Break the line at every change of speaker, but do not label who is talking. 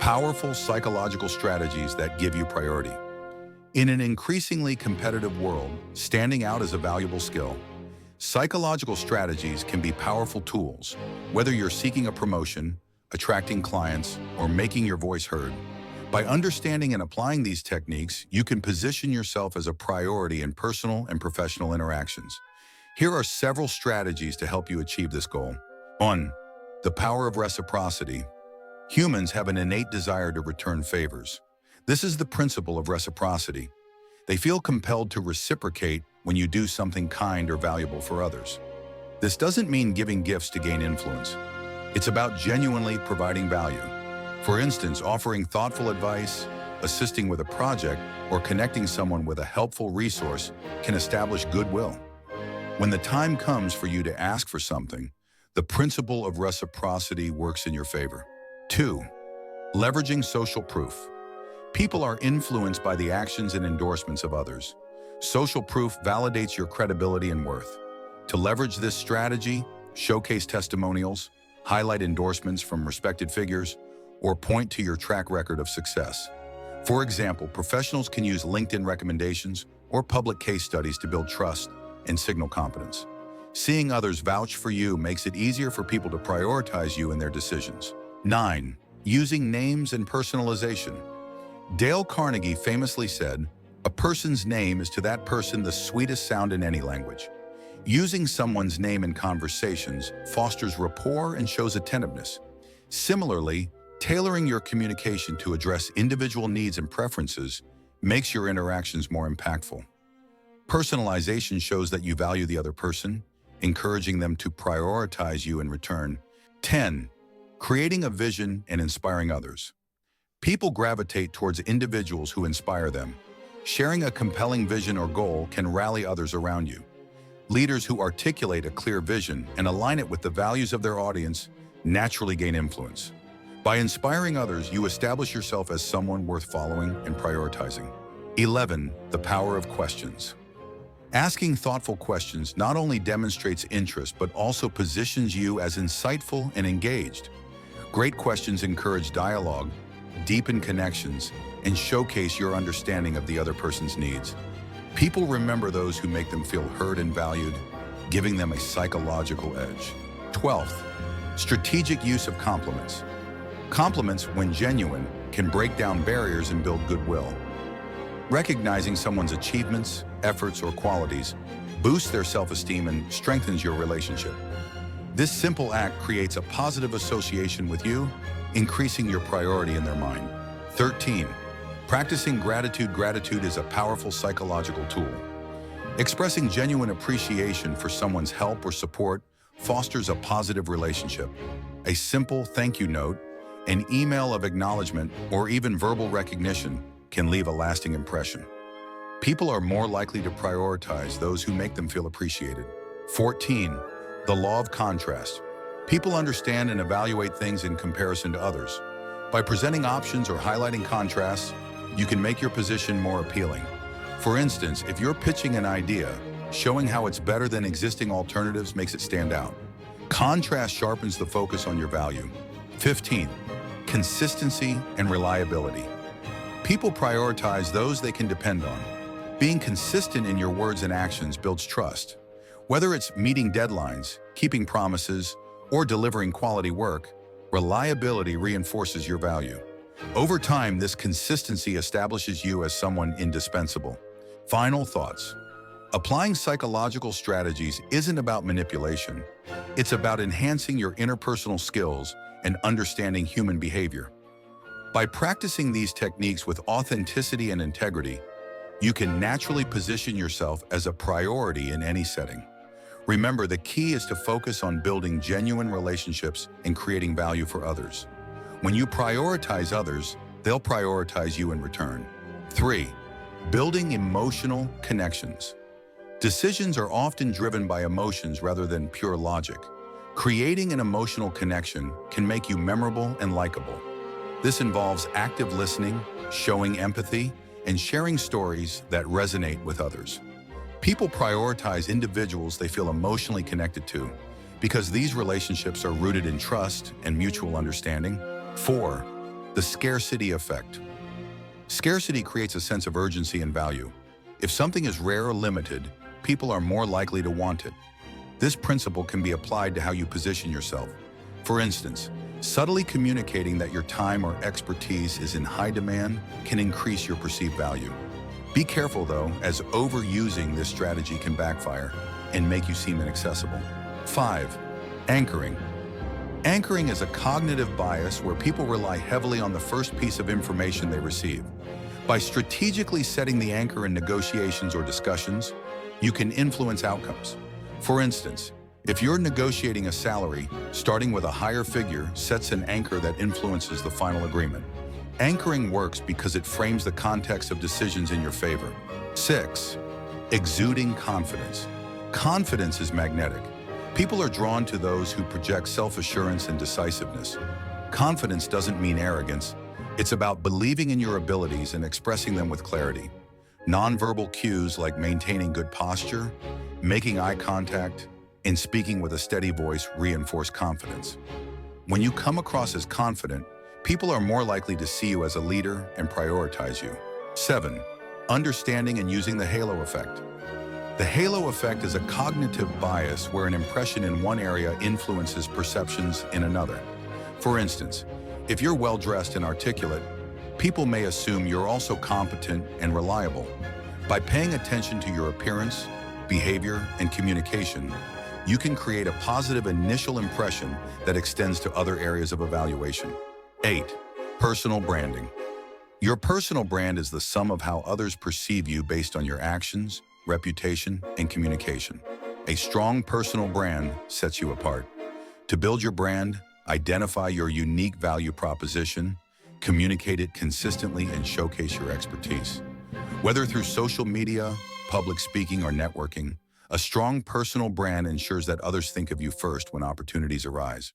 Powerful psychological strategies that give you priority. In an increasingly competitive world, standing out is a valuable skill. Psychological strategies can be powerful tools, whether you're seeking a promotion, attracting clients, or making your voice heard. By understanding and applying these techniques, you can position yourself as a priority in personal and professional interactions. Here are several strategies to help you achieve this goal. 1. The power of reciprocity. Humans have an innate desire to return favors. This is the principle of reciprocity. They feel compelled to reciprocate when you do something kind or valuable for others. This doesn't mean giving gifts to gain influence. It's about genuinely providing value. For instance, offering thoughtful advice, assisting with a project, or connecting someone with a helpful resource can establish goodwill. When the time comes for you to ask for something, the principle of reciprocity works in your favor. 2. Leveraging social proof. People are influenced by the actions and endorsements of others. Social proof validates your credibility and worth. To leverage this strategy, showcase testimonials, highlight endorsements from respected figures, or point to your track record of success. For example, professionals can use LinkedIn recommendations or public case studies to build trust and signal competence. Seeing others vouch for you makes it easier for people to prioritize you in their decisions. 9. Using names and personalization. Dale Carnegie famously said, "A person's name is to that person the sweetest sound in any language." Using someone's name in conversations fosters rapport and shows attentiveness. Similarly, tailoring your communication to address individual needs and preferences makes your interactions more impactful. Personalization shows that you value the other person, encouraging them to prioritize you in return. 10. Creating a vision and inspiring others. People gravitate towards individuals who inspire them. Sharing a compelling vision or goal can rally others around you. Leaders who articulate a clear vision and align it with the values of their audience naturally gain influence. By inspiring others, you establish yourself as someone worth following and prioritizing. 11. The power of questions. Asking thoughtful questions not only demonstrates interest, but also positions you as insightful and engaged. Great questions encourage dialogue, deepen connections, and showcase your understanding of the other person's needs. People remember those who make them feel heard and valued, giving them a psychological edge. 12th, strategic use of compliments. Compliments, when genuine, can break down barriers and build goodwill. Recognizing someone's achievements, efforts, or qualities boosts their self-esteem and strengthens your relationship. This simple act creates a positive association with you, increasing your priority in their mind. 13. Practicing gratitude. Gratitude is a powerful psychological tool. Expressing genuine appreciation for someone's help or support fosters a positive relationship. A simple thank you note, an email of acknowledgement, or even verbal recognition can leave a lasting impression. People are more likely to prioritize those who make them feel appreciated. 14. The law of contrast. People understand and evaluate things in comparison to others. By presenting options or highlighting contrasts, you can make your position more appealing. For instance, if you're pitching an idea, showing how it's better than existing alternatives makes it stand out. Contrast sharpens the focus on your value. 15. Consistency and reliability. People prioritize those they can depend on. Being consistent in your words and actions builds trust. Whether it's meeting deadlines, keeping promises, or delivering quality work, reliability reinforces your value. Over time, this consistency establishes you as someone indispensable. Final thoughts. Applying psychological strategies isn't about manipulation. It's about enhancing your interpersonal skills and understanding human behavior. By practicing these techniques with authenticity and integrity, you can naturally position yourself as a priority in any setting. Remember, the key is to focus on building genuine relationships and creating value for others. When you prioritize others, they'll prioritize you in return. 3. Building emotional connections. Decisions are often driven by emotions rather than pure logic. Creating an emotional connection can make you memorable and likable. This involves active listening, showing empathy, and sharing stories that resonate with others. People prioritize individuals they feel emotionally connected to because these relationships are rooted in trust and mutual understanding. 4. The scarcity effect. Scarcity creates a sense of urgency and value. If something is rare or limited, people are more likely to want it. This principle can be applied to how you position yourself. For instance, subtly communicating that your time or expertise is in high demand can increase your perceived value. Be careful though, as overusing this strategy can backfire and make you seem inaccessible. 5. Anchoring. Anchoring is a cognitive bias where people rely heavily on the first piece of information they receive. By strategically setting the anchor in negotiations or discussions, you can influence outcomes. For instance, if you're negotiating a salary, starting with a higher figure sets an anchor that influences the final agreement. Anchoring works because it frames the context of decisions in your favor. 6. Exuding confidence. Confidence is magnetic. People are drawn to those who project self-assurance and decisiveness. Confidence doesn't mean arrogance. It's about believing in your abilities and expressing them with clarity. Nonverbal cues like maintaining good posture, making eye contact, and speaking with a steady voice reinforce confidence. When you come across as confident, people are more likely to see you as a leader and prioritize you. 7. Understanding and using the halo effect. The halo effect is a cognitive bias where an impression in one area influences perceptions in another. For instance, if you're well-dressed and articulate, people may assume you're also competent and reliable. By paying attention to your appearance, behavior, and communication, you can create a positive initial impression that extends to other areas of evaluation. 8. Personal branding. Your personal brand is the sum of how others perceive you based on your actions, reputation, and communication. A strong personal brand sets you apart. To build your brand, identify your unique value proposition, communicate it consistently, and showcase your expertise. Whether through social media, public speaking, or networking, a strong personal brand ensures that others think of you first when opportunities arise.